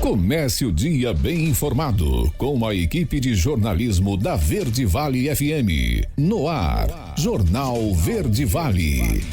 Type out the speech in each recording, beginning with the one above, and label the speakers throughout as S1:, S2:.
S1: Comece o dia bem informado com a equipe de jornalismo da Verde Vale FM. No ar, Jornal Verde Vale.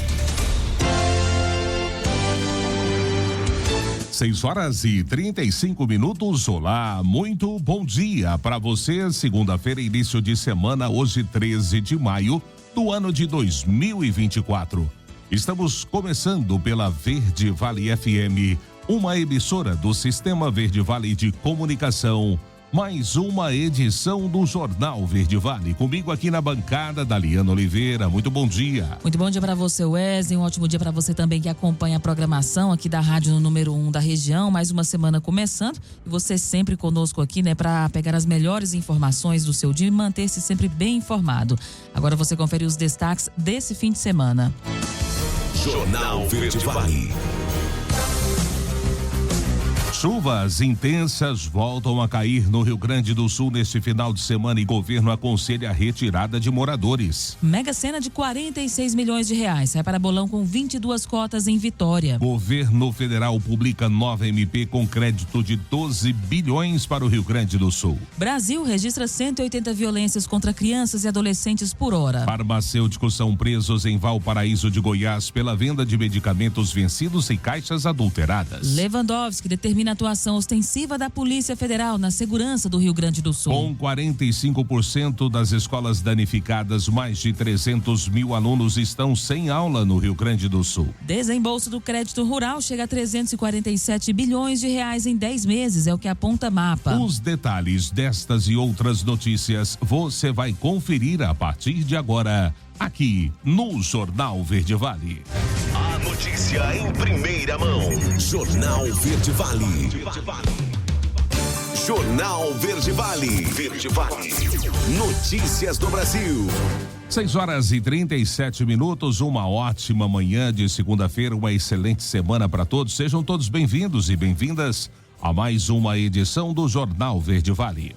S2: 6h35. Olá, muito bom dia para você. Segunda-feira, início de semana, hoje 13 de maio do ano de 2024. Estamos começando pela Verde Vale FM, uma emissora do Sistema Verde Vale de Comunicação. Mais uma edição do Jornal Verde Vale. Comigo aqui na bancada, Daliana Oliveira. Muito bom dia.
S3: Muito bom dia para você, Wesley. Um ótimo dia para você também que acompanha a programação aqui da rádio no número 1 da região. Mais uma semana começando e você sempre conosco aqui, né, para pegar as melhores informações do seu dia e manter-se sempre bem informado. Agora você confere os destaques desse fim de semana.
S1: Jornal Verde Vale.
S2: Chuvas intensas voltam a cair no Rio Grande do Sul neste final de semana e governo aconselha a retirada de moradores.
S3: Mega Sena de 46 milhões de reais sai para bolão com 22 cotas em Vitória.
S2: Governo federal publica nova MP com crédito de 12 bilhões para o Rio Grande do Sul.
S3: Brasil registra 180 violências contra crianças e adolescentes por hora.
S2: Farmacêuticos são presos em Valparaíso de Goiás pela venda de medicamentos vencidos e caixas adulteradas.
S3: Lewandowski determina a atuação ostensiva da Polícia Federal na segurança do Rio Grande do Sul.
S2: Com 45% das escolas danificadas, mais de 300 mil alunos estão sem aula no Rio Grande do Sul.
S3: Desembolso do crédito rural chega a 347 bilhões de reais em 10 meses, é o que aponta Mapa.
S2: Os detalhes destas e outras notícias você vai conferir a partir de agora, aqui no Jornal Verde Vale.
S1: A notícia em primeira mão. Jornal Verde Vale. Jornal Verde Vale. Verde Vale. Notícias do Brasil.
S2: 6h37. Uma ótima manhã de segunda-feira, uma excelente semana para todos. Sejam todos bem-vindos e bem-vindas a mais uma edição do Jornal Verde Vale.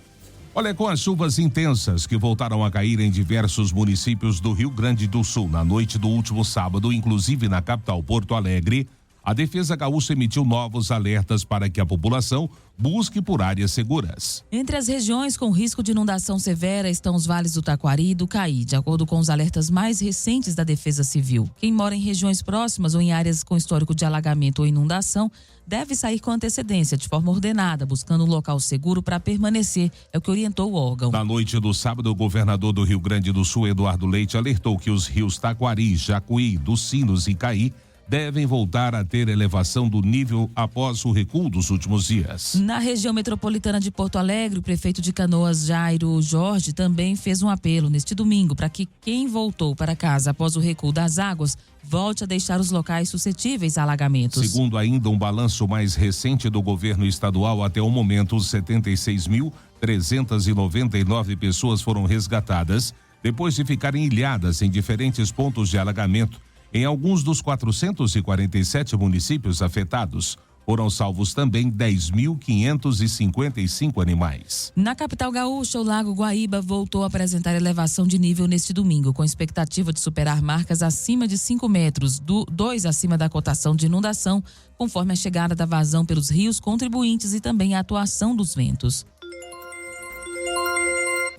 S2: Olha, com as chuvas intensas que voltaram a cair em diversos municípios do Rio Grande do Sul na noite do último sábado, inclusive na capital Porto Alegre, a Defesa Gaúcha emitiu novos alertas para que a população busque por áreas seguras.
S3: Entre as regiões com risco de inundação severa estão os vales do Taquari e do Caí, de acordo com os alertas mais recentes da Defesa Civil. Quem mora em regiões próximas ou em áreas com histórico de alagamento ou inundação deve sair com antecedência, de forma ordenada, buscando um local seguro para permanecer, é o que orientou o órgão.
S2: Na noite do sábado, o governador do Rio Grande do Sul, Eduardo Leite, alertou que os rios Taquari, Jacuí, dos Sinos e Caí devem voltar a ter elevação do nível após o recuo dos últimos dias.
S3: Na região metropolitana de Porto Alegre, o prefeito de Canoas, Jairo Jorge, também fez um apelo neste domingo para que quem voltou para casa após o recuo das águas volte a deixar os locais suscetíveis a alagamentos.
S2: Segundo ainda um balanço mais recente do governo estadual, até o momento, 76.399 pessoas foram resgatadas depois de ficarem ilhadas em diferentes pontos de alagamento. Em alguns dos 447 municípios afetados, foram salvos também 10.555 animais.
S3: Na capital gaúcha, o Lago Guaíba voltou a apresentar elevação de nível neste domingo, com expectativa de superar marcas acima de 5 metros, 2 acima da cotação de inundação, conforme a chegada da vazão pelos rios contribuintes e também a atuação dos ventos.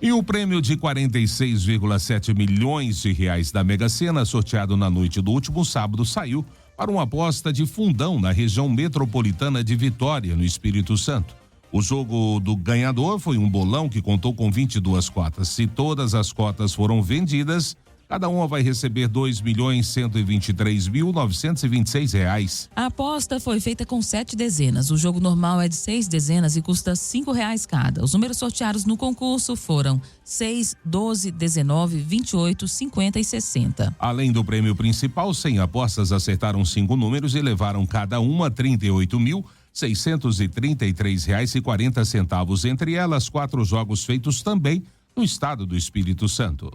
S2: E o prêmio de 46,7 milhões de reais da Mega Sena, sorteado na noite do último sábado, saiu para uma aposta de fundão na região metropolitana de Vitória, no Espírito Santo. O jogo do ganhador foi um bolão que contou com 22 cotas. Se todas as cotas foram vendidas, cada uma vai receber R$2.123.926.
S3: A aposta foi feita com 7 dezenas. O jogo normal é de 6 dezenas e custa R$5 cada. Os números sorteados no concurso foram 6, 12, 19, 28, 50 e 60.
S2: Além do prêmio principal, 100 apostas acertaram 5 números e levaram cada uma R$38.633,40. Entre elas, 4 jogos feitos também no estado do Espírito Santo.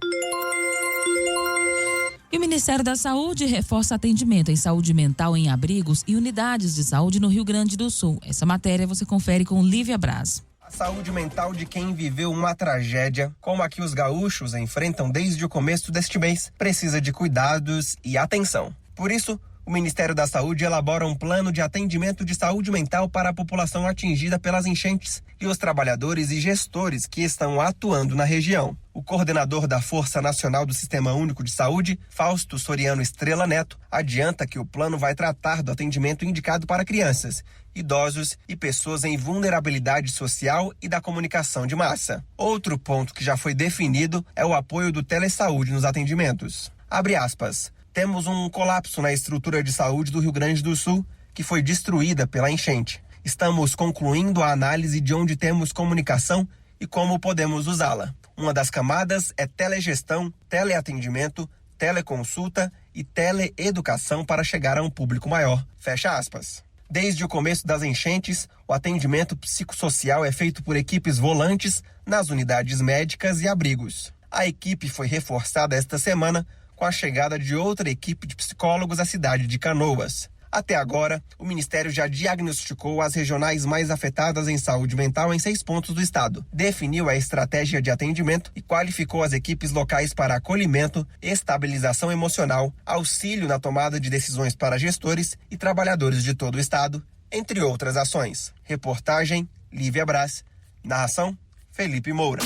S3: E o Ministério da Saúde reforça atendimento em saúde mental em abrigos e unidades de saúde no Rio Grande do Sul. Essa matéria você confere com Lívia Braz.
S4: A saúde mental de quem viveu uma tragédia, como a que os gaúchos enfrentam desde o começo deste mês, precisa de cuidados e atenção. Por isso, O Ministério da Saúde elabora um plano de atendimento de saúde mental para a população atingida pelas enchentes e os trabalhadores e gestores que estão atuando na região. O coordenador da Força Nacional do Sistema Único de Saúde, Fausto Soriano Estrela Neto, adianta que o plano vai tratar do atendimento indicado para crianças, idosos e pessoas em vulnerabilidade social e da comunicação de massa. Outro ponto que já foi definido é o apoio do telesaúde nos atendimentos. Abre aspas. Temos um colapso na estrutura de saúde do Rio Grande do Sul, que foi destruída pela enchente. Estamos concluindo a análise de onde temos comunicação e como podemos usá-la. Uma das camadas é telegestão, teleatendimento, teleconsulta e teleeducação para chegar a um público maior. Fecha aspas. Desde o começo das enchentes, o atendimento psicossocial é feito por equipes volantes nas unidades médicas e abrigos. A equipe foi reforçada esta semana com a chegada de outra equipe de psicólogos à cidade de Canoas. Até agora, o Ministério já diagnosticou as regionais mais afetadas em saúde mental em 6 pontos do estado, definiu a estratégia de atendimento e qualificou as equipes locais para acolhimento, estabilização emocional, auxílio na tomada de decisões para gestores e trabalhadores de todo o estado, entre outras ações. Reportagem, Lívia Brás. Narração, Felipe Moura.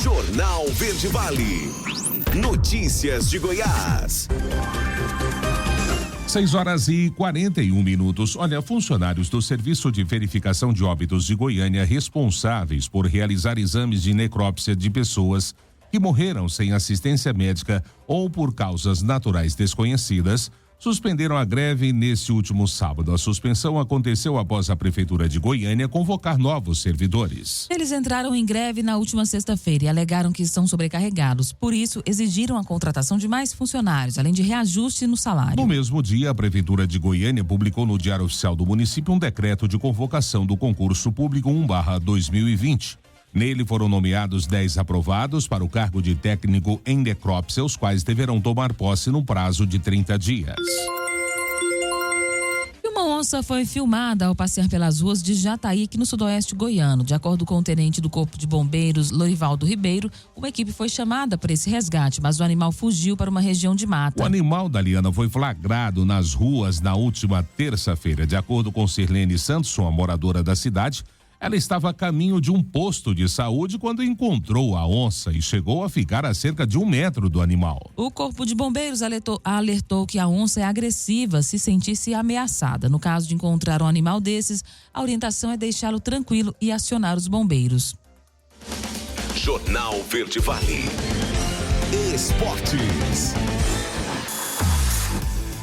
S5: Jornal Verde Vale. Notícias de Goiás.
S2: 6h41. Olha, funcionários do Serviço de Verificação de Óbitos de Goiânia responsáveis por realizar exames de necrópsia de pessoas que morreram sem assistência médica ou por causas naturais desconhecidas suspenderam a greve neste último sábado. A suspensão aconteceu após a Prefeitura de Goiânia convocar novos servidores.
S3: Eles entraram em greve na última sexta-feira e alegaram que estão sobrecarregados. Por isso, exigiram a contratação de mais funcionários, além de reajuste no salário.
S2: No mesmo dia, a Prefeitura de Goiânia publicou no Diário Oficial do Município um decreto de convocação do concurso público 1/2020. Nele foram nomeados 10 aprovados para o cargo de técnico em necrópsia, os quais deverão tomar posse no prazo de 30 dias.
S3: E uma onça foi filmada ao passear pelas ruas de Jataíque, no sudoeste goiano. De acordo com o tenente do Corpo de Bombeiros, Lorivaldo Ribeiro, uma equipe foi chamada para esse resgate, mas o animal fugiu para uma região de mata.
S2: O animal da Liana foi flagrado nas ruas na última terça-feira. De acordo com Sirlene Santos, uma moradora da cidade, ela estava a caminho de um posto de saúde quando encontrou a onça e chegou a ficar a cerca de 1 metro do animal.
S3: O Corpo de Bombeiros alertou que a onça é agressiva se sentisse ameaçada. No caso de encontrar um animal desses, a orientação é deixá-lo tranquilo e acionar os bombeiros.
S5: Jornal Verde Vale. Esportes.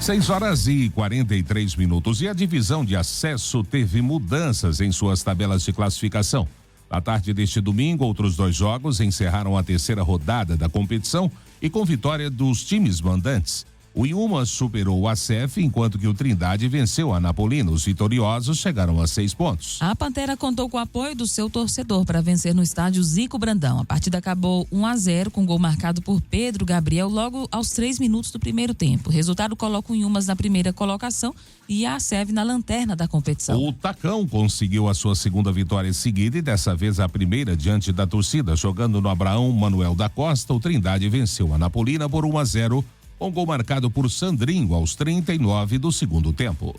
S2: 6h43. E a divisão de acesso teve mudanças em suas tabelas de classificação. Na tarde deste domingo, outros 2 jogos encerraram a terceira rodada da competição e com vitória dos times mandantes. O Iuma superou o ACF, enquanto que o Trindade venceu a Napolina. Os vitoriosos chegaram a 6 pontos.
S3: A Pantera contou com o apoio do seu torcedor para vencer no estádio Zico Brandão. A partida acabou 1-0 com gol marcado por Pedro Gabriel logo aos 3 minutos do primeiro tempo. O resultado coloca o Iumas na primeira colocação e a ACF na lanterna da competição.
S2: O Tacão conseguiu a sua segunda vitória seguida e dessa vez a primeira diante da torcida. Jogando no Abraão Manuel da Costa, o Trindade venceu a Napolina por 1-0. Um gol marcado por Sandrinho aos 39 do segundo tempo.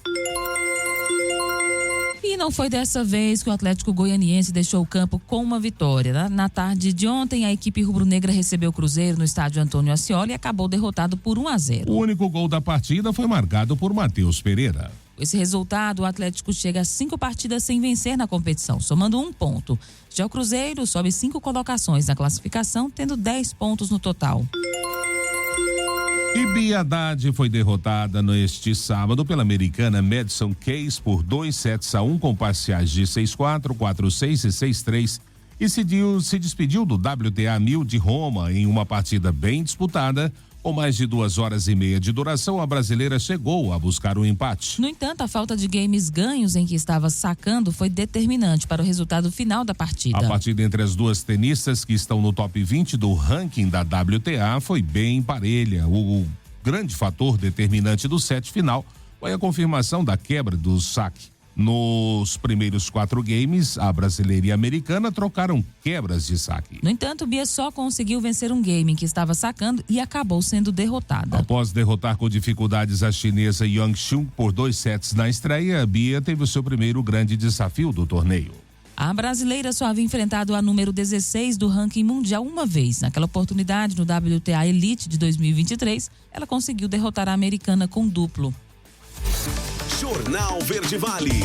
S3: E não foi dessa vez que o Atlético Goianiense deixou o campo com uma vitória. Na tarde de ontem, a equipe rubro-negra recebeu o Cruzeiro no estádio Antônio Ascioli e acabou derrotado por 1-0.
S2: O único gol da partida foi marcado por Matheus Pereira.
S3: Com esse resultado, o Atlético chega a 5 partidas sem vencer na competição, somando 1 ponto. Já o Cruzeiro sobe 5 colocações na classificação, tendo 10 pontos no total.
S2: E Bia Haddad foi derrotada neste sábado pela americana Madison Case por 2-1 com parciais de 6-4, 4-6 e 6-3 e se despediu do WTA 1000 de Roma em uma partida bem disputada. Com mais de 2h30 de duração, a brasileira chegou a buscar um empate.
S3: No entanto, a falta de games ganhos em que estava sacando foi determinante para o resultado final da partida.
S2: A partida entre as duas tenistas que estão no top 20 do ranking da WTA foi bem parelha. O grande fator determinante do set final foi a confirmação da quebra do saque. Nos primeiros 4 games, a brasileira e a americana trocaram quebras de saque.
S3: No entanto, Bia só conseguiu vencer um game em que estava sacando e acabou sendo derrotada.
S2: Após derrotar com dificuldades a chinesa Yang Xiong por 2 sets na estreia, a Bia teve o seu primeiro grande desafio do torneio.
S3: A brasileira só havia enfrentado a número 16 do ranking mundial uma vez. Naquela oportunidade, no WTA Elite de 2023, ela conseguiu derrotar a americana com duplo.
S5: Jornal Verde Vale.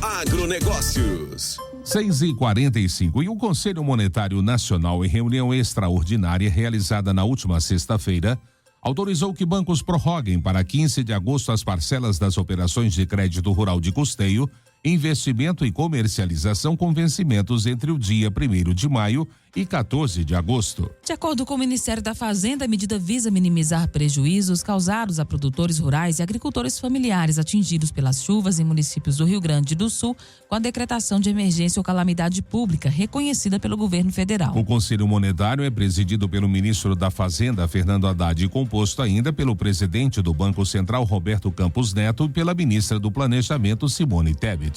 S5: Agronegócios.
S2: 6h45 e o Conselho Monetário Nacional, em reunião extraordinária realizada na última sexta-feira, autorizou que bancos prorroguem para 15 de agosto as parcelas das operações de crédito rural de custeio, investimento e comercialização com vencimentos entre o dia 1º de maio e 14 de agosto.
S3: De acordo com o Ministério da Fazenda, a medida visa minimizar prejuízos causados a produtores rurais e agricultores familiares atingidos pelas chuvas em municípios do Rio Grande do Sul, com a decretação de emergência ou calamidade pública reconhecida pelo governo federal.
S2: O Conselho Monetário é presidido pelo ministro da Fazenda, Fernando Haddad, e composto ainda pelo presidente do Banco Central, Roberto Campos Neto, e pela ministra do Planejamento, Simone Tebet.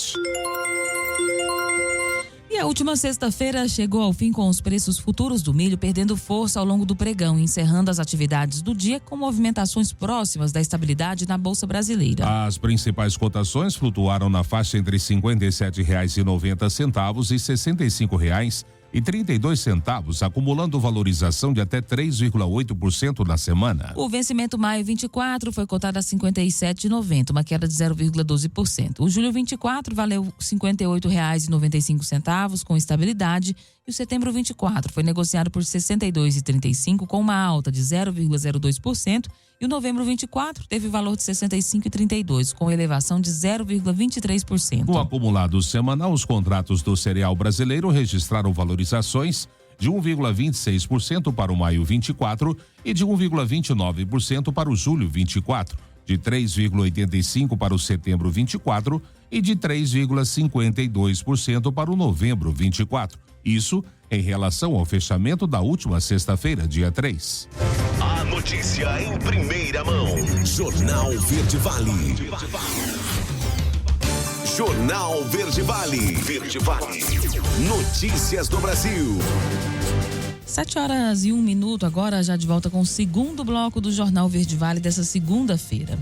S3: E a última sexta-feira chegou ao fim com os preços futuros do milho perdendo força ao longo do pregão, encerrando as atividades do dia com movimentações próximas da estabilidade na Bolsa Brasileira.
S2: As principais cotações flutuaram na faixa entre R$ 57,90 e R$ 65,32, acumulando valorização de até 3,8% na semana.
S3: O vencimento maio 24 foi cotado a R$ 57,90, uma queda de 0,12%. O julho 24 valeu R$ 58,95 com estabilidade e o setembro 24 foi negociado por R$ 62,35 com uma alta de 0,02% e o novembro 24 teve valor de R$ 65,32 com elevação de 0,23%.
S2: No acumulado semanal, os contratos do cereal brasileiro registraram valorizações de 1,26% para o maio 24 e de 1,29% para o julho 24, de 3,85% para o setembro 24 e de 3,52% para o novembro 24. Isso em relação ao fechamento da última sexta-feira, dia 3.
S5: A notícia em primeira mão. Jornal Verde Vale. Jornal Verde Vale. Verde Vale. Notícias do Brasil.
S3: 7h01, agora já de volta com o segundo bloco do Jornal Verde Vale dessa segunda-feira.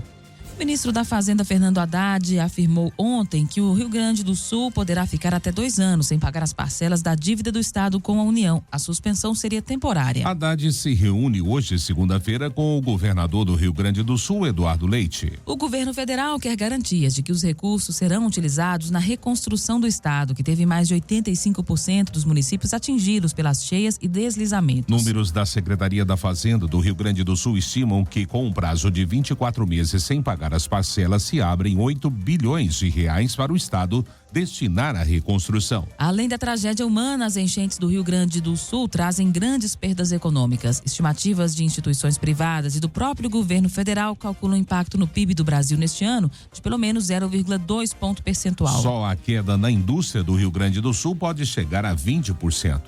S3: O ministro da Fazenda, Fernando Haddad, afirmou ontem que o Rio Grande do Sul poderá ficar até 2 anos sem pagar as parcelas da dívida do Estado com a União. A suspensão seria temporária.
S2: Haddad se reúne hoje, segunda-feira, com o governador do Rio Grande do Sul, Eduardo Leite.
S3: O governo federal quer garantias de que os recursos serão utilizados na reconstrução do Estado, que teve mais de 85% dos municípios atingidos pelas cheias e deslizamentos.
S2: Números da Secretaria da Fazenda do Rio Grande do Sul estimam que, com um prazo de 24 meses sem pagar as parcelas, se abrem 8 bilhões de reais para o Estado destinar à reconstrução.
S3: Além da tragédia humana, as enchentes do Rio Grande do Sul trazem grandes perdas econômicas. Estimativas de instituições privadas e do próprio governo federal calculam o impacto no PIB do Brasil neste ano de pelo menos 0,2 ponto percentual.
S2: Só a queda na indústria do Rio Grande do Sul pode chegar a 20%.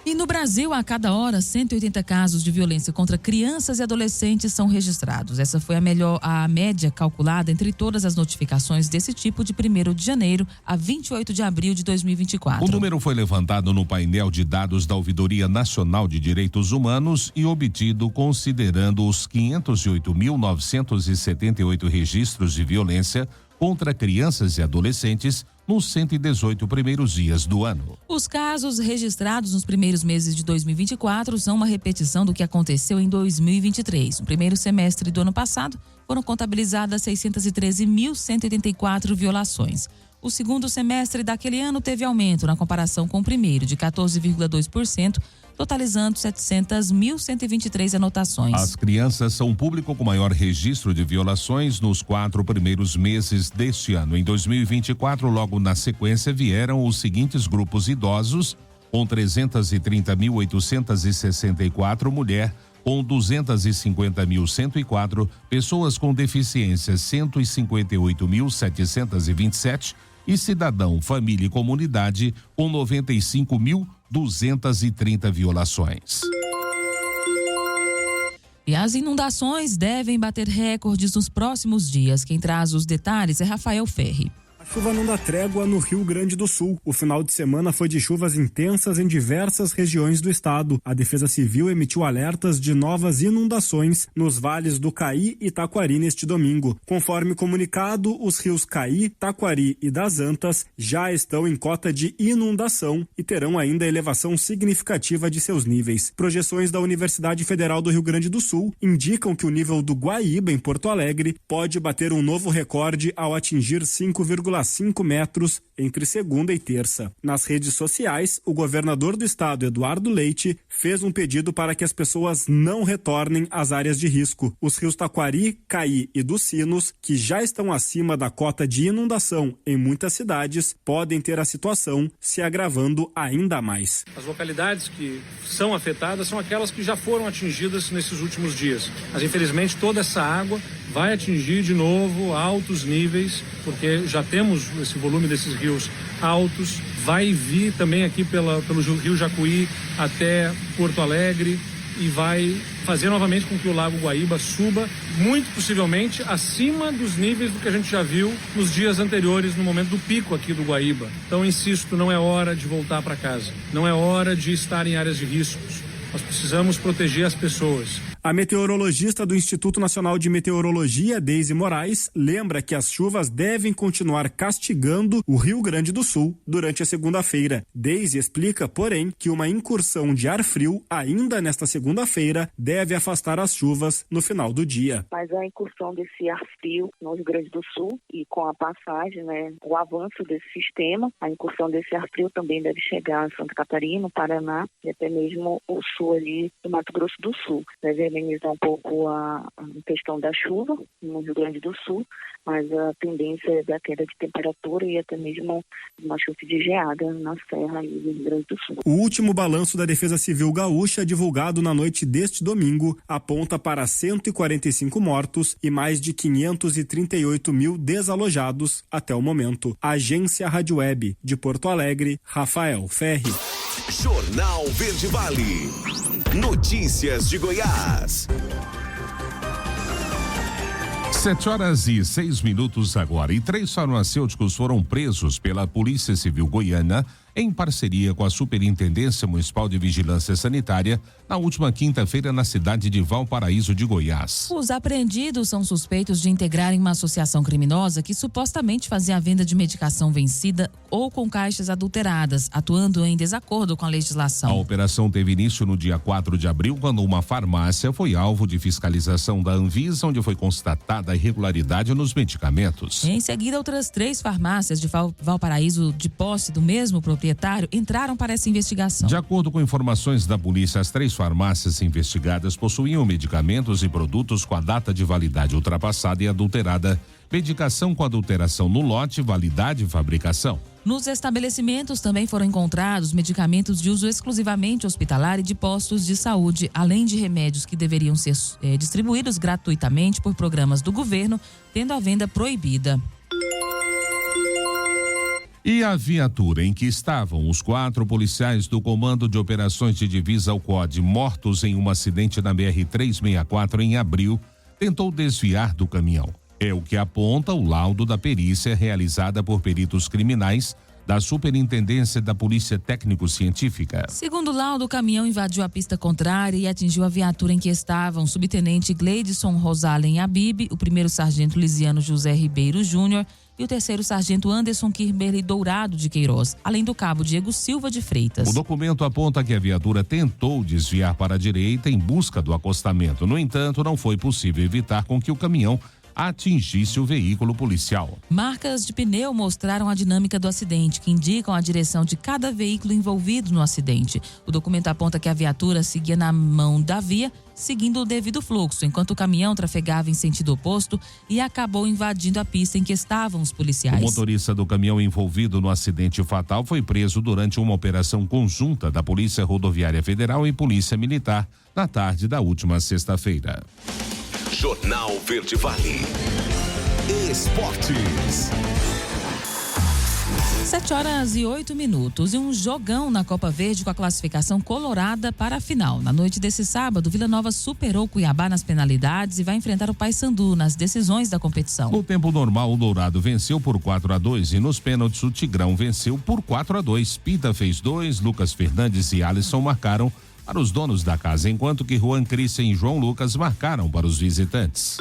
S3: E no Brasil, a cada hora, 180 casos de violência contra crianças e adolescentes são registrados. Essa foi a média calculada entre todas as notificações desse tipo de 1º de janeiro a 28 de abril de 2024.
S2: O número foi levantado no painel de dados da Ouvidoria Nacional de Direitos Humanos e obtido considerando os 508.978 registros de violência contra crianças e adolescentes nos 118 primeiros dias do ano.
S3: Os casos registrados nos primeiros meses de 2024 são uma repetição do que aconteceu em 2023. No primeiro semestre do ano passado, foram contabilizadas 613.184 violações. O segundo semestre daquele ano teve aumento na comparação com o primeiro, de 14,2%, totalizando 700.123 anotações.
S2: As crianças são o público com maior registro de violações nos 4 primeiros meses deste ano. Em 2024, logo na sequência, vieram os seguintes grupos: idosos, com 330.864, mulher, com 250.104, pessoas com deficiência, 158.727 e cidadão, família e comunidade, com 95.230 violações.
S3: E as inundações devem bater recordes nos próximos dias. Quem traz os detalhes é Rafael Ferri.
S6: A chuva não dá trégua no Rio Grande do Sul. O final de semana foi de chuvas intensas em diversas regiões do estado. A Defesa Civil emitiu alertas de novas inundações nos vales do Caí e Taquari neste domingo. Conforme comunicado, os rios Caí, Taquari e das Antas já estão em cota de inundação e terão ainda elevação significativa de seus níveis. Projeções da Universidade Federal do Rio Grande do Sul indicam que o nível do Guaíba, em Porto Alegre, pode bater um novo recorde ao atingir 5,5 metros entre segunda e terça. Nas redes sociais, o governador do estado, Eduardo Leite, fez um pedido para que as pessoas não retornem às áreas de risco. Os rios Taquari, Caí e dos Sinos, que já estão acima da cota de inundação em muitas cidades, podem ter a situação se agravando ainda mais.
S7: As localidades que são afetadas são aquelas que já foram atingidas nesses últimos dias. Mas, infelizmente, toda essa água vai atingir de novo altos níveis, porque já temos esse volume desses rios altos, vai vir também aqui pelo rio Jacuí até Porto Alegre e vai fazer novamente com que o Lago Guaíba suba, muito possivelmente acima dos níveis do que a gente já viu nos dias anteriores, no momento do pico aqui do Guaíba. Então, insisto, não é hora de voltar para casa, não é hora de estar em áreas de riscos. Nós precisamos proteger as pessoas.
S6: A meteorologista do Instituto Nacional de Meteorologia, Deise Moraes, lembra que as chuvas devem continuar castigando o Rio Grande do Sul durante a segunda-feira. Deise explica, porém, que uma incursão de ar frio, ainda nesta segunda-feira, deve afastar as chuvas no final do dia.
S8: Mas a incursão desse ar frio no Rio Grande do Sul e com a passagem, o avanço desse sistema, a incursão desse ar frio também deve chegar a Santa Catarina, Paraná e até mesmo o sul ali do Mato Grosso do Sul. Deve amenizar um pouco a questão da chuva no Rio Grande do Sul, mas a tendência é da queda de temperatura e até mesmo uma chuva de geada na serra do Rio Grande do Sul.
S6: O último balanço da Defesa Civil Gaúcha, divulgado na noite deste domingo, aponta para 145 mortos e mais de 538 mil desalojados até o momento. Agência Rádio Web de Porto Alegre, Rafael Ferri.
S5: Jornal Verde Vale. Notícias de Goiás.
S2: 7h06 agora. E 3 farmacêuticos foram presos pela Polícia Civil Goiana em parceria com a Superintendência Municipal de Vigilância Sanitária na última quinta-feira na cidade de Valparaíso de Goiás.
S3: Os apreendidos são suspeitos de integrarem uma associação criminosa que supostamente fazia a venda de medicação vencida ou com caixas adulteradas, atuando em desacordo com a legislação.
S2: A operação teve início no dia 4 de abril, quando uma farmácia foi alvo de fiscalização da Anvisa, onde foi constatada a irregularidade nos medicamentos.
S3: Em seguida, outras 3 farmácias de Valparaíso, de posse do mesmo proprietário, entraram para essa investigação.
S2: De acordo com informações da polícia, as 3 farmácias investigadas possuíam medicamentos e produtos com a data de validade ultrapassada e adulterada, medicação com adulteração no lote, validade e fabricação.
S3: Nos estabelecimentos também foram encontrados medicamentos de uso exclusivamente hospitalar e de postos de saúde, além de remédios que deveriam ser distribuídos gratuitamente por programas do governo, tendo a venda proibida.
S2: E a viatura em que estavam os 4 policiais do Comando de Operações de Divisa, o COD, mortos em um acidente na BR-364 em abril, tentou desviar do caminhão. É o que aponta o laudo da perícia realizada por peritos criminais da Superintendência da Polícia Técnico-Científica.
S3: Segundo o laudo, o caminhão invadiu a pista contrária e atingiu a viatura em que estavam o subtenente Gleidson Rosalen Abib, o 1º sargento Lisiano José Ribeiro Júnior e o 3º sargento Anderson Kimberly Dourado de Queiroz, além do cabo Diego Silva de Freitas.
S2: O documento aponta que a viatura tentou desviar para a direita em busca do acostamento. No entanto, não foi possível evitar com que o caminhão atingisse o veículo policial.
S3: Marcas de pneu mostraram a dinâmica do acidente, que indicam a direção de cada veículo envolvido no acidente. O documento aponta que a viatura seguia na mão da via, seguindo o devido fluxo, enquanto o caminhão trafegava em sentido oposto e acabou invadindo a pista em que estavam os policiais.
S2: O motorista do caminhão envolvido no acidente fatal foi preso durante uma operação conjunta da Polícia Rodoviária Federal e Polícia Militar na tarde da última sexta-feira.
S5: Jornal Verde Vale. Esportes.
S3: 7h08 e um jogão na Copa Verde com a classificação colorada para a final. Na noite desse sábado, Vila Nova superou o Cuiabá nas penalidades e vai enfrentar o Paysandu nas decisões da competição.
S2: No tempo normal, o Dourado venceu por 4-2 e nos pênaltis o Tigrão venceu por 4-2. Pita fez 2, Lucas Fernandes e Alisson marcaram para os donos da casa, enquanto que Juan Christian e João Lucas marcaram para os visitantes.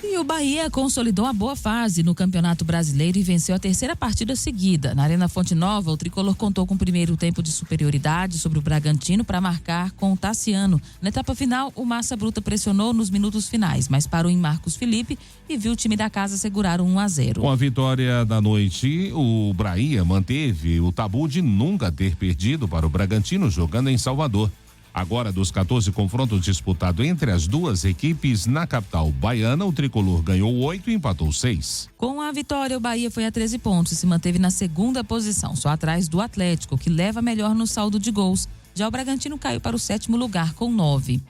S3: E o Bahia consolidou a boa fase no Campeonato Brasileiro e venceu a terceira partida seguida. Na Arena Fonte Nova, o tricolor contou com o primeiro tempo de superioridade sobre o Bragantino para marcar com o Tassiano. Na etapa final, o Massa Bruta pressionou nos minutos finais, mas parou em Marcos Felipe e viu o time da casa segurar 1-0.
S2: Com a vitória da noite, o Bahia manteve o tabu de nunca ter perdido para o Bragantino jogando em Salvador. Agora, dos 14 confrontos disputados entre as duas equipes na capital baiana, o tricolor ganhou 8 e empatou 6.
S3: Com a vitória, o Bahia foi a 13 pontos e se manteve na segunda posição, só atrás do Atlético, que leva melhor no saldo de gols. Já o Bragantino caiu para o 7º lugar com 9.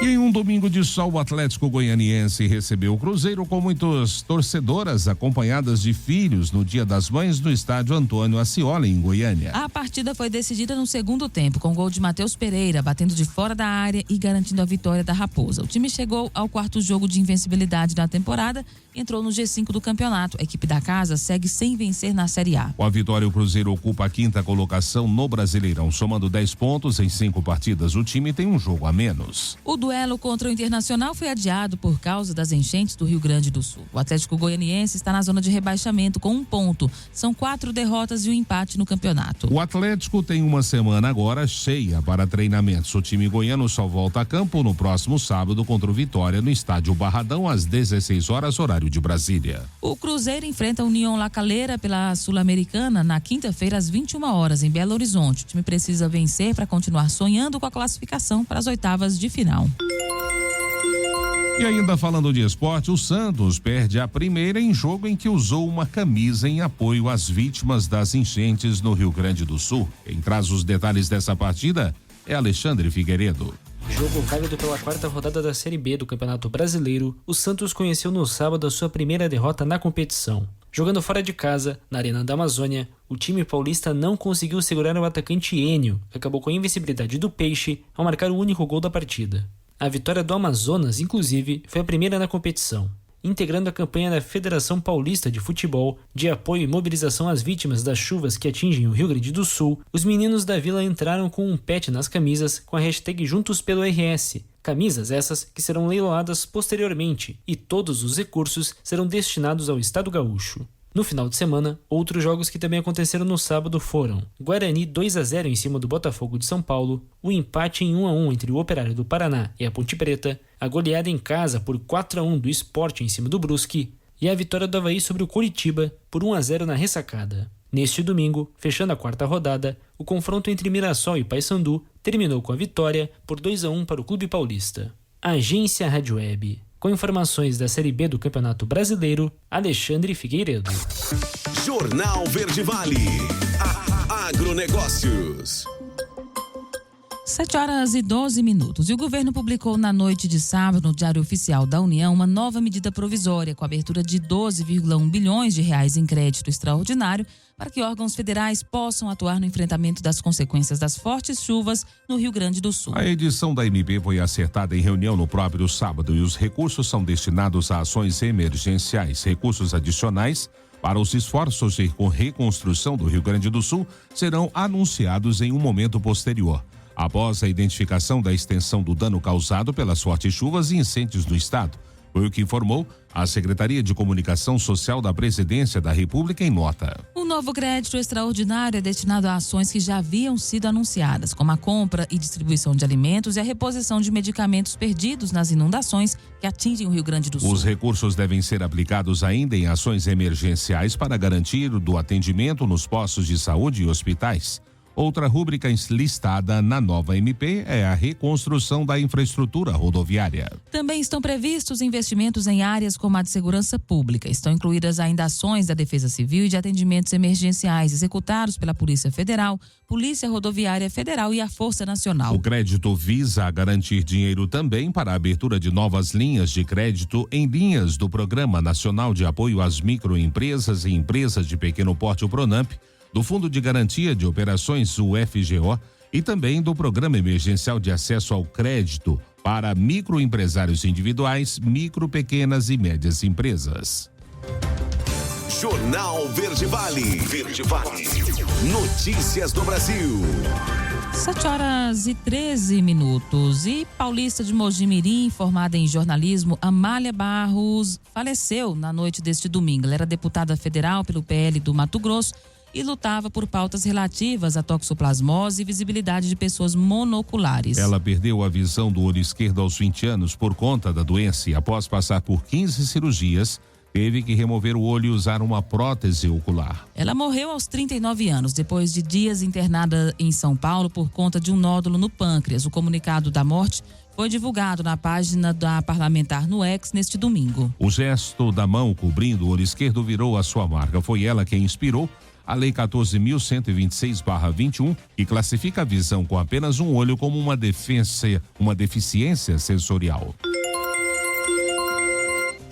S2: E em um domingo de sol, o Atlético Goianiense recebeu o Cruzeiro com muitas torcedoras acompanhadas de filhos no Dia das Mães no estádio Antônio Ascioli, em Goiânia.
S3: A partida foi decidida no segundo tempo, com gol de Matheus Pereira, batendo de fora da área e garantindo a vitória da Raposa. O time chegou ao 4º jogo de invencibilidade da temporada e entrou no G5 do campeonato. A equipe da casa segue sem vencer na Série A.
S2: Com a vitória, o Cruzeiro ocupa a 5ª colocação no Brasileirão, somando 10 pontos em 5 partidas. O time tem um jogo a menos.
S3: O duelo contra o Internacional foi adiado por causa das enchentes do Rio Grande do Sul. O Atlético Goianiense está na zona de rebaixamento com 1 ponto. São 4 derrotas e um empate no campeonato.
S2: O Atlético tem uma semana agora cheia para treinamentos. O time goiano só volta a campo no próximo sábado contra o Vitória no estádio Barradão às 16 horas, horário de Brasília.
S3: O Cruzeiro enfrenta a União La Calera pela Sul-Americana na quinta-feira às 21 horas em Belo Horizonte. O time precisa vencer para continuar sonhando com a classificação para as oitavas de final.
S2: E ainda falando de esporte, o Santos perde a primeira em jogo em que usou uma camisa em apoio às vítimas das enchentes no Rio Grande do Sul. Quem traz os detalhes dessa partida é Alexandre Figueiredo.
S9: Jogo válido pela 4ª rodada da Série B do Campeonato Brasileiro, o Santos conheceu no sábado a sua primeira derrota na competição. Jogando fora de casa, na Arena da Amazônia, o time paulista não conseguiu segurar o atacante Enio, que acabou com a invencibilidade do Peixe ao marcar o único gol da partida. A vitória do Amazonas, inclusive, foi a primeira na competição. Integrando a campanha da Federação Paulista de Futebol de apoio e mobilização às vítimas das chuvas que atingem o Rio Grande do Sul, os meninos da Vila entraram com um pet nas camisas com a hashtag Juntos pelo RS. Camisas essas que serão leiloadas posteriormente e todos os recursos serão destinados ao Estado Gaúcho. No final de semana, outros jogos que também aconteceram no sábado foram Guarani 2-0 em cima do Botafogo de São Paulo, o empate em 1-1 entre o Operário do Paraná e a Ponte Preta, a goleada em casa por 4-1 do Sport em cima do Brusque e a vitória do Avaí sobre o Coritiba por 1-0 na ressacada. Neste domingo, fechando a 4ª rodada, o confronto entre Mirassol e Paysandu terminou com a vitória por 2-1 para o Clube Paulista. Agência Rádio Web. Com informações da Série B do Campeonato Brasileiro, Alexandre Figueiredo.
S5: Jornal Verde Vale. Agronegócios.
S3: 7h12. E o governo publicou na noite de sábado no Diário Oficial da União uma nova medida provisória com a abertura de 12,1 bilhões de reais em crédito extraordinário para que órgãos federais possam atuar no enfrentamento das consequências das fortes chuvas no Rio Grande do Sul.
S2: A edição da MP foi acertada em reunião no próprio sábado e os recursos são destinados a ações emergenciais. Recursos adicionais para os esforços de reconstrução do Rio Grande do Sul serão anunciados em um momento posterior, após a identificação da extensão do dano causado pelas fortes chuvas e incêndios no estado. Foi o que informou a Secretaria de Comunicação Social da Presidência da República em nota.
S3: O novo crédito extraordinário é destinado a ações que já haviam sido anunciadas, como a compra e distribuição de alimentos e a reposição de medicamentos perdidos nas inundações que atingem o Rio Grande do Sul.
S2: Os recursos devem ser aplicados ainda em ações emergenciais para garantir o atendimento nos postos de saúde e hospitais. Outra rúbrica listada na nova MP é a reconstrução da infraestrutura rodoviária.
S3: Também estão previstos investimentos em áreas como a de segurança pública. Estão incluídas ainda ações da Defesa Civil e de atendimentos emergenciais executados pela Polícia Federal, Polícia Rodoviária Federal e a Força Nacional.
S2: O crédito visa garantir dinheiro também para a abertura de novas linhas de crédito em linhas do Programa Nacional de Apoio às Microempresas e Empresas de Pequeno Porte, o PRONAMP, do Fundo de Garantia de Operações, o FGO, e também do Programa Emergencial de Acesso ao Crédito para microempresários individuais, micro, pequenas e médias empresas.
S5: Jornal Verde Vale. Verde Vale. Notícias do Brasil.
S3: 7h13. E paulista de Mojimirim, formada em jornalismo, Amália Barros, faleceu na noite deste domingo. Ela era deputada federal pelo PL do Mato Grosso e lutava por pautas relativas à toxoplasmose e visibilidade de pessoas monoculares.
S2: Ela perdeu a visão do olho esquerdo aos 20 anos por conta da doença e, após passar por 15 cirurgias, teve que remover o olho e usar uma prótese ocular.
S3: Ela morreu aos 39 anos, depois de dias internada em São Paulo por conta de um nódulo no pâncreas. O comunicado da morte foi divulgado na página da parlamentar no X neste domingo.
S2: O gesto da mão cobrindo o olho esquerdo virou a sua marca. Foi ela quem inspirou a Lei 14.126/21, que classifica a visão com apenas um olho como uma deficiência sensorial.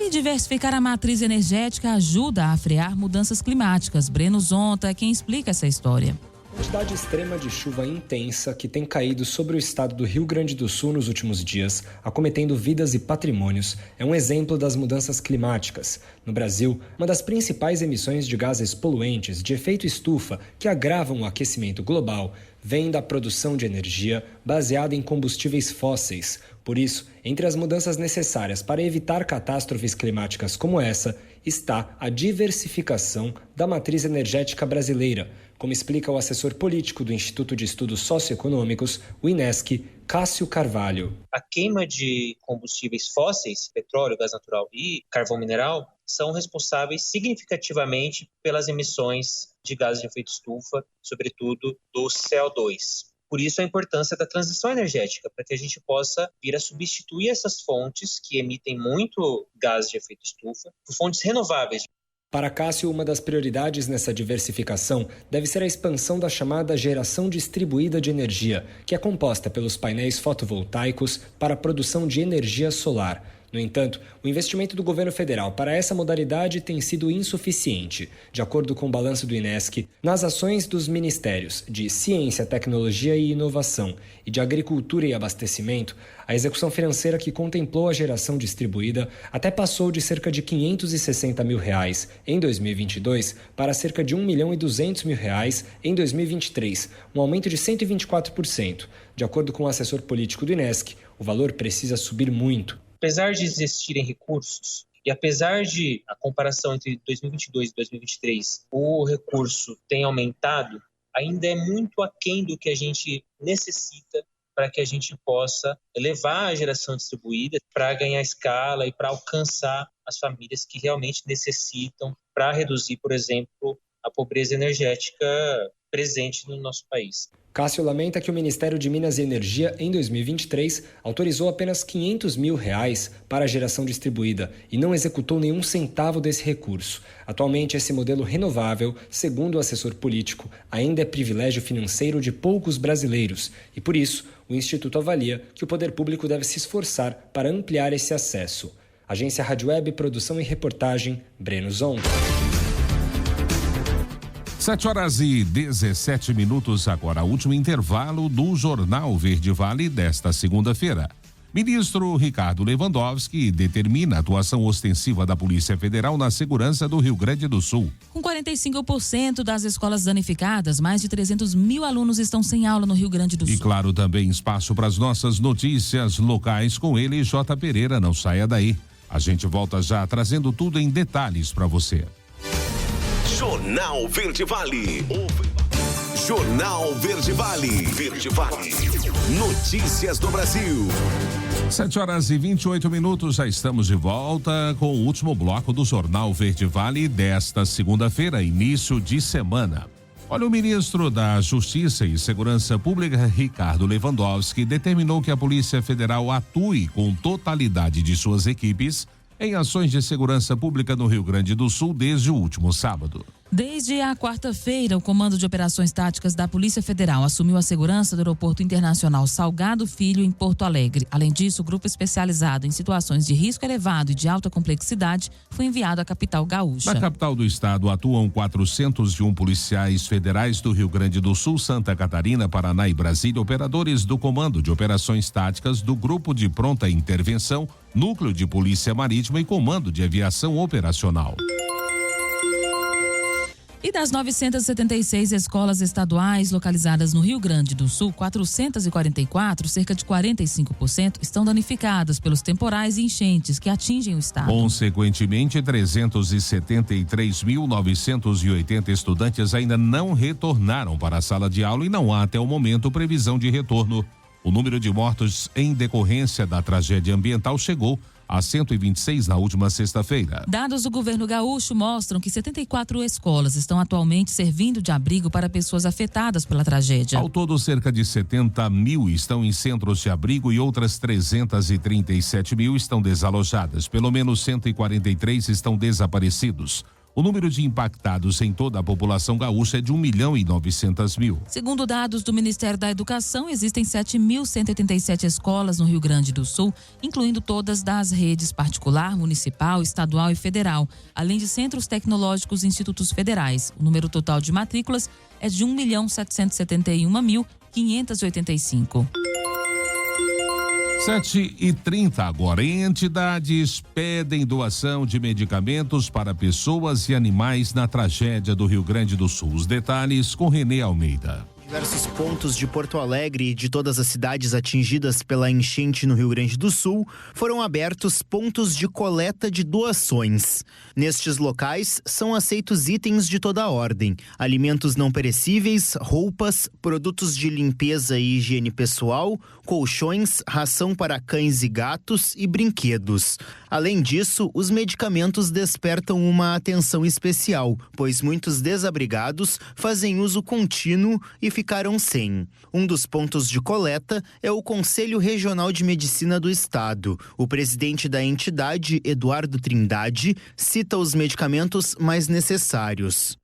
S3: E diversificar a matriz energética ajuda a frear mudanças climáticas. Breno Zonta é quem explica essa história.
S10: A quantidade extrema de chuva intensa que tem caído sobre o estado do Rio Grande do Sul nos últimos dias, acometendo vidas e patrimônios, é um exemplo das mudanças climáticas. No Brasil, uma das principais emissões de gases poluentes de efeito estufa que agravam o aquecimento global vem da produção de energia baseada em combustíveis fósseis. Por isso, entre as mudanças necessárias para evitar catástrofes climáticas como essa, está a diversificação da matriz energética brasileira, como explica o assessor político do Instituto de Estudos Socioeconômicos, o INESC, Cássio Carvalho.
S11: A queima de combustíveis fósseis, petróleo, gás natural e carvão mineral, são responsáveis significativamente pelas emissões de gases de efeito estufa, sobretudo do CO2. Por isso a importância da transição energética, para que a gente possa vir a substituir essas fontes que emitem muito gás de efeito estufa por fontes renováveis.
S10: Para Cássio, uma das prioridades nessa diversificação deve ser a expansão da chamada geração distribuída de energia, que é composta pelos painéis fotovoltaicos para a produção de energia solar. No entanto, o investimento do governo federal para essa modalidade tem sido insuficiente. De acordo com o balanço do INESC, nas ações dos ministérios de Ciência, Tecnologia e Inovação e de Agricultura e Abastecimento, a execução financeira que contemplou a geração distribuída até passou de cerca de R$ 560 mil em 2022 para cerca de R$ 1.200.000 em 2023, um aumento de 124%. De acordo com o assessor político do INESC, o valor precisa subir muito.
S11: Apesar de existirem recursos e apesar de a comparação entre 2022 e 2023 o recurso tem aumentado, ainda é muito aquém do que a gente necessita para que a gente possa elevar a geração distribuída para ganhar escala e para alcançar as famílias que realmente necessitam para reduzir, por exemplo, a pobreza energética presente no nosso país.
S10: Cássio lamenta que o Ministério de Minas e Energia, em 2023, autorizou apenas R$ 500 mil para a geração distribuída e não executou nenhum centavo desse recurso. Atualmente, esse modelo renovável, segundo o assessor político, ainda é privilégio financeiro de poucos brasileiros e, por isso, o Instituto avalia que o poder público deve se esforçar para ampliar esse acesso. Agência Rádio Web, produção e reportagem, Breno Zonta.
S2: 7h17 agora, último intervalo do Jornal Verde Vale desta segunda-feira. Ministro Ricardo Lewandowski determina a atuação ostensiva da Polícia Federal na segurança do Rio Grande do Sul.
S3: Com 45% das escolas danificadas, mais de 300 mil alunos estão sem aula no Rio Grande do Sul.
S2: E claro, também espaço para as nossas notícias locais com ele, J. Pereira. Não saia daí. A gente volta já trazendo tudo em detalhes para você.
S5: Jornal Verde Vale. Jornal Verde Vale. Verde Vale. Notícias do Brasil.
S2: 7h28, já estamos de volta com o último bloco do Jornal Verde Vale desta segunda-feira, início de semana. Olha, o ministro da Justiça e Segurança Pública, Ricardo Lewandowski, determinou que a Polícia Federal atue com totalidade de suas equipes em ações de segurança pública no Rio Grande do Sul desde o último sábado.
S3: Desde a quarta-feira, o Comando de Operações Táticas da Polícia Federal assumiu a segurança do Aeroporto Internacional Salgado Filho, em Porto Alegre. Além disso, o grupo especializado em situações de risco elevado e de alta complexidade foi enviado à capital gaúcha.
S2: Na capital do estado atuam 401 policiais federais do Rio Grande do Sul, Santa Catarina, Paraná e Brasília, operadores do Comando de Operações Táticas do Grupo de Pronta Intervenção, Núcleo de Polícia Marítima e Comando de Aviação Operacional.
S3: E das 976 escolas estaduais localizadas no Rio Grande do Sul, 444, cerca de 45%, estão danificadas pelos temporais e enchentes que atingem o estado.
S2: Consequentemente, 373.980 estudantes ainda não retornaram para a sala de aula e não há até o momento previsão de retorno. O número de mortos em decorrência da tragédia ambiental chegou a 126 na última sexta-feira.
S3: Dados do governo gaúcho mostram que 74 escolas estão atualmente servindo de abrigo para pessoas afetadas pela tragédia.
S2: Ao todo, cerca de 70 mil estão em centros de abrigo e outras 337 mil estão desalojadas. Pelo menos 143 estão desaparecidos. O número de impactados em toda a população gaúcha é de 1.900.000.
S3: Segundo dados do Ministério da Educação, existem 7.187 escolas no Rio Grande do Sul, incluindo todas das redes particular, municipal, estadual e federal, além de centros tecnológicos e institutos federais. O número total de matrículas é de 1.771.585.
S2: 7h30 agora. Entidades pedem doação de medicamentos para pessoas e animais na tragédia do Rio Grande do Sul. Os detalhes com Renê Almeida.
S12: Diversos pontos de Porto Alegre e de todas as cidades atingidas pela enchente no Rio Grande do Sul foram abertos pontos de coleta de doações. Nestes locais são aceitos itens de toda a ordem: alimentos não perecíveis, roupas, produtos de limpeza e higiene pessoal, colchões, ração para cães e gatos e brinquedos. Além disso, os medicamentos despertam uma atenção especial, pois muitos desabrigados fazem uso contínuo e ficaram sem. Um dos pontos de coleta é o Conselho Regional de Medicina do Estado. O presidente da entidade, Eduardo Trindade, cita os medicamentos mais necessários.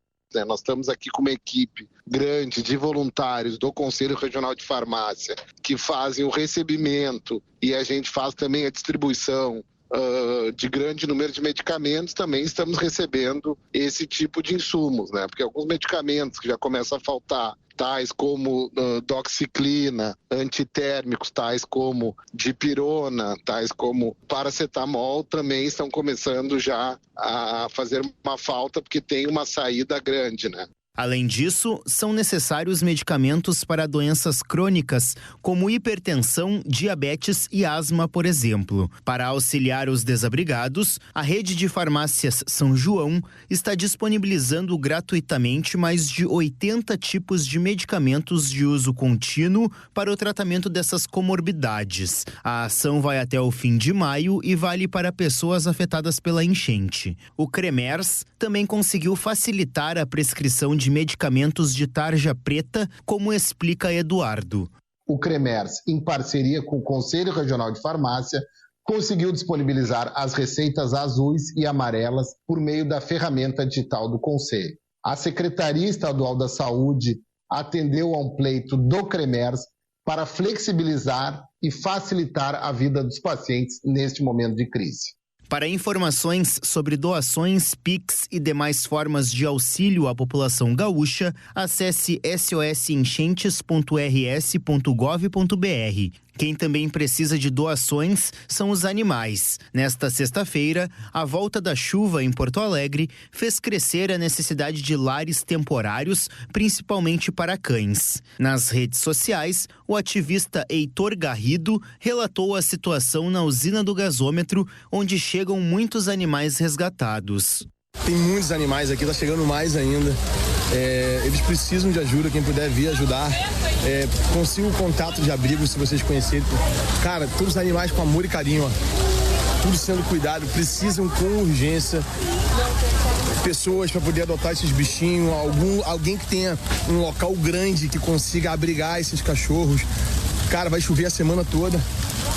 S13: Nós estamos aqui com uma equipe grande de voluntários do Conselho Regional de Farmácia que fazem o recebimento e a gente faz também a distribuição de grande número de medicamentos. Também estamos recebendo esse tipo de insumos, né? Porque alguns medicamentos que já começam a faltar, tais como doxiciclina, antitérmicos, tais como dipirona, tais como paracetamol, também estão começando já a fazer uma falta, porque tem uma saída grande, né?
S12: Além disso, são necessários medicamentos para doenças crônicas, como hipertensão, diabetes e asma, por exemplo. Para auxiliar os desabrigados, a rede de farmácias São João está disponibilizando gratuitamente mais de 80 tipos de medicamentos de uso contínuo para o tratamento dessas comorbidades. A ação vai até o fim de maio e vale para pessoas afetadas pela enchente. O Cremers também conseguiu facilitar a prescrição de medicamentos de tarja preta, como explica Eduardo.
S13: O Cremers, em parceria com o Conselho Regional de Farmácia, conseguiu disponibilizar as receitas azuis e amarelas por meio da ferramenta digital do Conselho. A Secretaria Estadual da Saúde atendeu a um pleito do Cremers para flexibilizar e facilitar a vida dos pacientes neste momento de crise.
S12: Para informações sobre doações, Pix e demais formas de auxílio à população gaúcha, acesse sosenchentes.rs.gov.br. Quem também precisa de doações são os animais. Nesta sexta-feira, a volta da chuva em Porto Alegre fez crescer a necessidade de lares temporários, principalmente para cães. Nas redes sociais, o ativista Heitor Garrido relatou a situação na usina do gasômetro, onde chegam muitos animais resgatados.
S14: Tem muitos animais aqui, tá chegando mais ainda. Eles precisam de ajuda, quem puder vir ajudar. Consiga o contato de abrigo, se vocês conhecerem. Cara, todos os animais com amor e carinho, ó. Tudo sendo cuidado, precisam com urgência. pessoas para poder adotar esses bichinhos, alguém que tenha um local grande que consiga abrigar esses cachorros. Cara, vai chover a semana toda.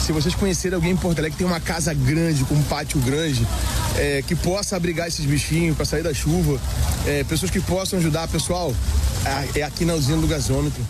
S14: Se vocês conhecerem alguém em Porto Alegre que tem uma casa grande, com um pátio grande, que possa abrigar esses bichinhos para sair da chuva, pessoas que possam ajudar, pessoal, é aqui na usina do gasômetro.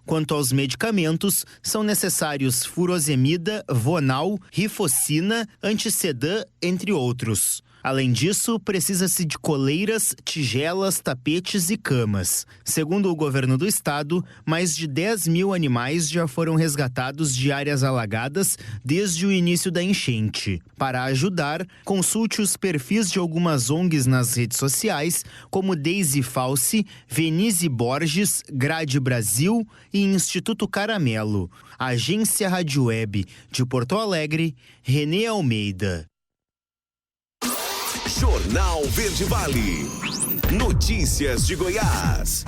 S12: Quanto aos medicamentos, são necessários furosemida, Vonal, rifocina, antissedã, entre outros. Além disso, precisa-se de coleiras, tigelas, tapetes e camas. Segundo o governo do estado, mais de 10 mil animais já foram resgatados de áreas alagadas desde o início da enchente. Para ajudar, consulte os perfis de algumas ONGs nas redes sociais, como Daisy Falsi, Venise Borges, Grade Brasil e Instituto Caramelo. Agência Rádio Web de Porto Alegre, Renê Almeida.
S5: Jornal Verde Vale. Notícias de Goiás.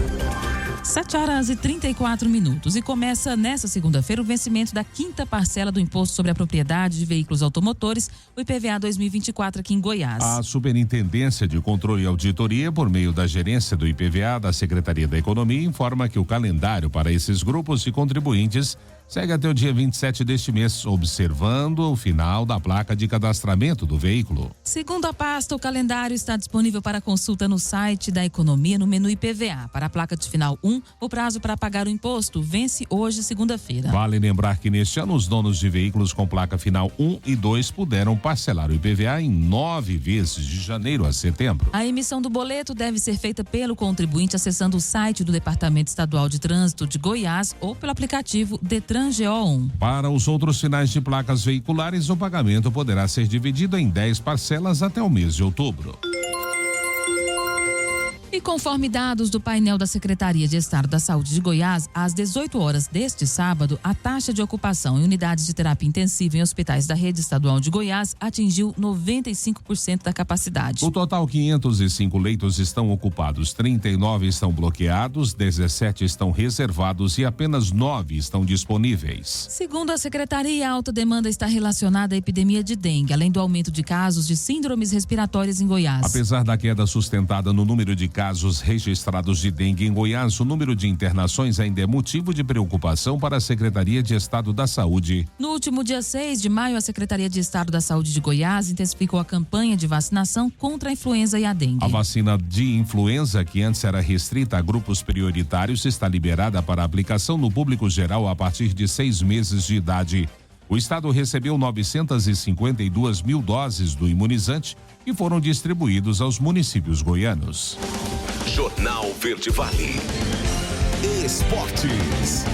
S3: 7h34 e começa nesta segunda-feira o vencimento da 5ª parcela do Imposto sobre a Propriedade de Veículos Automotores, o IPVA 2024 aqui em Goiás.
S2: A Superintendência de Controle e Auditoria, por meio da gerência do IPVA da Secretaria da Economia, informa que o calendário para esses grupos de contribuintes segue até o dia 27 deste mês, observando o final da placa de cadastramento do veículo.
S3: Segundo a pasta, o calendário está disponível para consulta no site da Economia no menu IPVA. Para a placa de final 1, o prazo para pagar o imposto vence hoje, segunda-feira.
S2: Vale lembrar que neste ano os donos de veículos com placa final 1 e 2 puderam parcelar o IPVA em 9 vezes de janeiro a setembro.
S3: A emissão do boleto deve ser feita pelo contribuinte acessando o site do Departamento Estadual de Trânsito de Goiás ou pelo aplicativo Detran GO1.
S2: Para os outros finais de placas veiculares, o pagamento poderá ser dividido em 10 parcelas até o mês de outubro.
S3: E conforme dados do painel da Secretaria de Estado da Saúde de Goiás, às 18 horas deste sábado, a taxa de ocupação em unidades de terapia intensiva em hospitais da rede estadual de Goiás atingiu 95% da capacidade.
S2: No total, 505 leitos estão ocupados, 39 estão bloqueados, 17 estão reservados e apenas 9 estão disponíveis.
S3: Segundo a Secretaria, a alta demanda está relacionada à epidemia de dengue, além do aumento de casos de síndromes respiratórias em Goiás.
S2: Apesar da queda sustentada no número de casos registrados de dengue em Goiás, o número de internações ainda é motivo de preocupação para a Secretaria de Estado da Saúde.
S3: No último dia 6 de maio, a Secretaria de Estado da Saúde de Goiás intensificou a campanha de vacinação contra a influenza e a dengue.
S2: A vacina de influenza, que antes era restrita a grupos prioritários, está liberada para aplicação no público geral a partir de 6 meses de idade. O estado recebeu 952 mil doses do imunizante e foram distribuídos aos municípios goianos.
S5: Jornal Verde Vale. Esportes.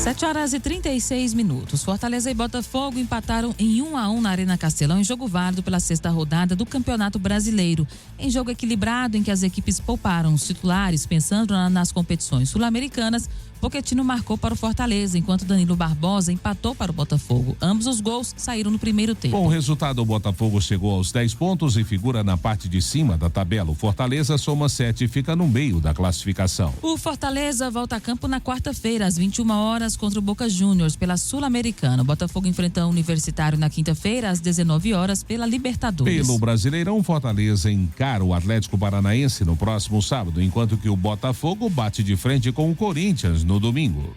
S3: 7h36. Fortaleza e Botafogo empataram em 1-1 na Arena Castelão em jogo válido pela 6ª rodada do Campeonato Brasileiro. Em jogo equilibrado em que as equipes pouparam os titulares pensando nas competições sul-americanas, Pochettino marcou para o Fortaleza, enquanto Danilo Barbosa empatou para o Botafogo. Ambos os gols saíram no primeiro tempo.
S2: Com o resultado, o Botafogo chegou aos 10 pontos e figura na parte de cima da tabela. O Fortaleza soma 7 e fica no meio da classificação.
S3: O Fortaleza volta a campo na quarta-feira, às 21 horas, contra o Boca Juniors, pela Sul-Americana. O Botafogo enfrenta o Universitário na quinta-feira, às 19 horas, pela Libertadores.
S2: Pelo Brasileirão, Fortaleza encara o Atlético Paranaense no próximo sábado, enquanto que o Botafogo bate de frente com o Corinthians no domingo.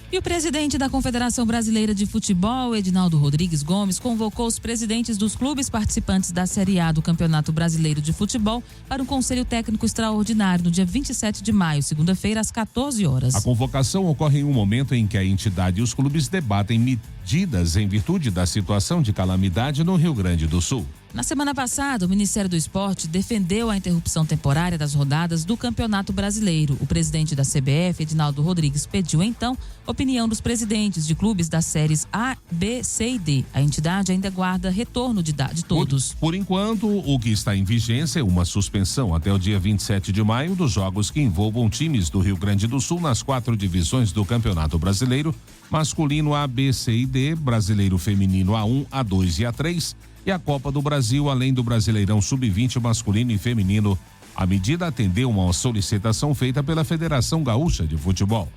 S3: E o presidente da Confederação Brasileira de Futebol, Edinaldo Rodrigues Gomes, convocou os presidentes dos clubes participantes da Série A do Campeonato Brasileiro de Futebol para um conselho técnico extraordinário no dia 27 de maio, segunda-feira, às 14 horas.
S2: A convocação ocorre em um momento em que a entidade e os clubes debatem medidas em virtude da situação de calamidade no Rio Grande do Sul.
S3: Na semana passada, o Ministério do Esporte defendeu a interrupção temporária das rodadas do Campeonato Brasileiro. O presidente da CBF, Edinaldo Rodrigues, pediu então opinião dos presidentes de clubes das séries A, B, C e D. A entidade ainda aguarda retorno de todos.
S2: Por enquanto, o que está em vigência é uma suspensão até o dia 27 de maio dos jogos que envolvam times do Rio Grande do Sul nas 4 divisões do Campeonato Brasileiro: masculino A, B, C e D, brasileiro feminino A1, A2 e A3, e a Copa do Brasil, além do Brasileirão Sub-20 masculino e feminino. A medida atendeu uma solicitação feita pela Federação Gaúcha de Futebol.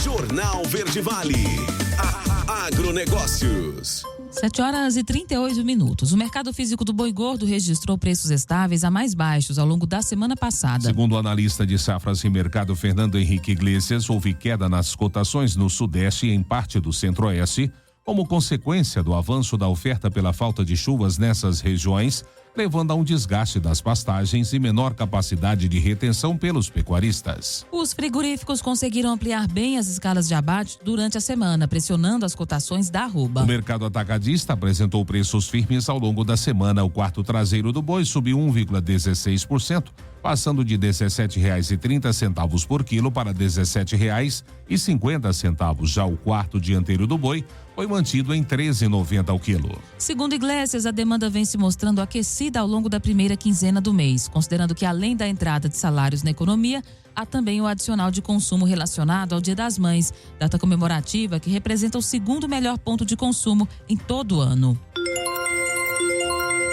S5: Jornal Verde Vale. Agronegócios.
S3: 7h38. O mercado físico do boi gordo registrou preços estáveis a mais baixos ao longo da semana passada.
S2: Segundo o analista de safras e mercado Fernando Henrique Iglesias, houve queda nas cotações no Sudeste e em parte do Centro-Oeste, como consequência do avanço da oferta pela falta de chuvas nessas regiões, levando a um desgaste das pastagens e menor capacidade de retenção pelos pecuaristas.
S3: Os frigoríficos conseguiram ampliar bem as escalas de abate durante a semana, pressionando as cotações da arroba.
S2: O mercado atacadista apresentou preços firmes ao longo da semana. O quarto traseiro do boi subiu 1,16%, passando de R$ 17,30 por quilo para R$ 17,50. Já o quarto dianteiro do boi foi mantido em R$ 13,90 ao quilo.
S3: Segundo Iglesias, a demanda vem se mostrando aquecida ao longo da primeira quinzena do mês, considerando que além da entrada de salários na economia, há também o adicional de consumo relacionado ao Dia das Mães, data comemorativa que representa o segundo melhor ponto de consumo em todo o ano.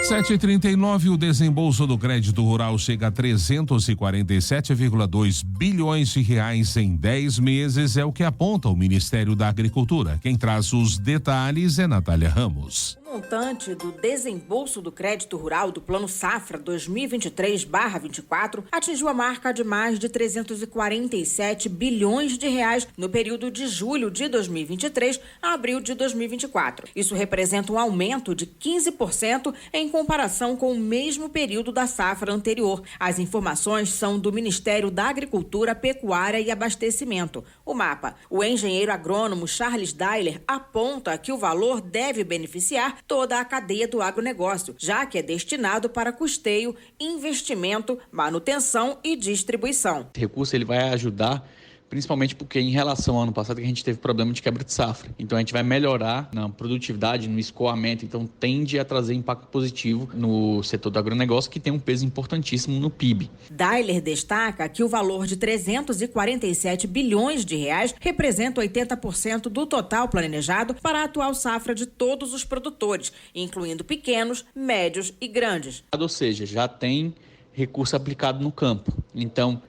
S2: 7h39, o desembolso do crédito rural chega a 347,2 bilhões de reais em 10 meses, é o que aponta o Ministério da Agricultura. Quem traz os detalhes é Natália Ramos.
S15: O montante do desembolso do crédito rural do Plano Safra 2023/24 atingiu a marca de mais de 347 bilhões de reais no período de julho de 2023 a abril de 2024. Isso representa um aumento de 15% em comparação com o mesmo período da safra anterior. As informações são do Ministério da Agricultura, Pecuária e Abastecimento, o MAPA. O engenheiro agrônomo Charles Dailer aponta que o valor deve beneficiar toda a cadeia do agronegócio, já que é destinado para custeio, investimento, manutenção e distribuição.
S16: Esse recurso ele vai ajudar, principalmente porque em relação ao ano passado que a gente teve problema de quebra de safra. Então a gente vai melhorar na produtividade, no escoamento, então tende a trazer impacto positivo no setor do agronegócio, que tem um peso importantíssimo no PIB.
S15: Dailer destaca que o valor de 347 bilhões de reais representa 80% do total planejado para a atual safra de todos os produtores, incluindo pequenos, médios e grandes.
S16: Ou seja, já tem recurso aplicado no campo. Então,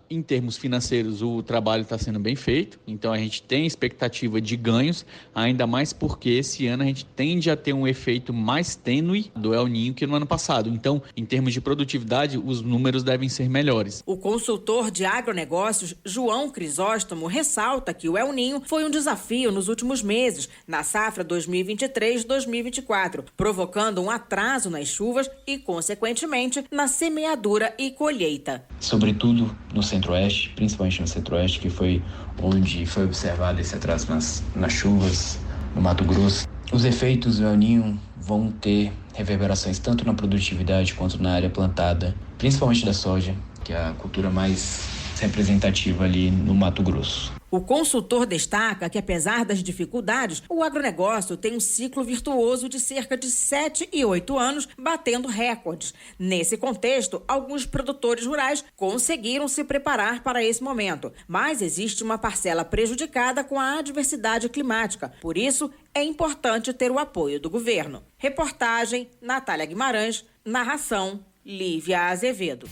S16: em termos financeiros, o trabalho está sendo bem feito. Então, a gente tem expectativa de ganhos, ainda mais porque esse ano a gente tende a ter um efeito mais tênue do El Niño que no ano passado. Então, em termos de produtividade, os números devem ser melhores.
S15: O consultor de agronegócios, João Crisóstomo, ressalta que o El Niño foi um desafio nos últimos meses, na safra 2023-2024, provocando um atraso nas chuvas e, consequentemente, na semeadura e colheita.
S17: Sobretudo no Centro-Oeste, principalmente no Centro-Oeste, que foi onde foi observado esse atraso nas chuvas, no Mato Grosso. Os efeitos do El Niño vão ter reverberações tanto na produtividade quanto na área plantada, principalmente da soja, que é a cultura mais representativa ali no Mato Grosso.
S15: O consultor destaca que, apesar das dificuldades, o agronegócio tem um ciclo virtuoso de cerca de 7 e 8 anos, batendo recordes. Nesse contexto, alguns produtores rurais conseguiram se preparar para esse momento, mas existe uma parcela prejudicada com a adversidade climática. Por isso, é importante ter o apoio do governo. Reportagem, Natália Guimarães. Narração, Lívia Azevedo.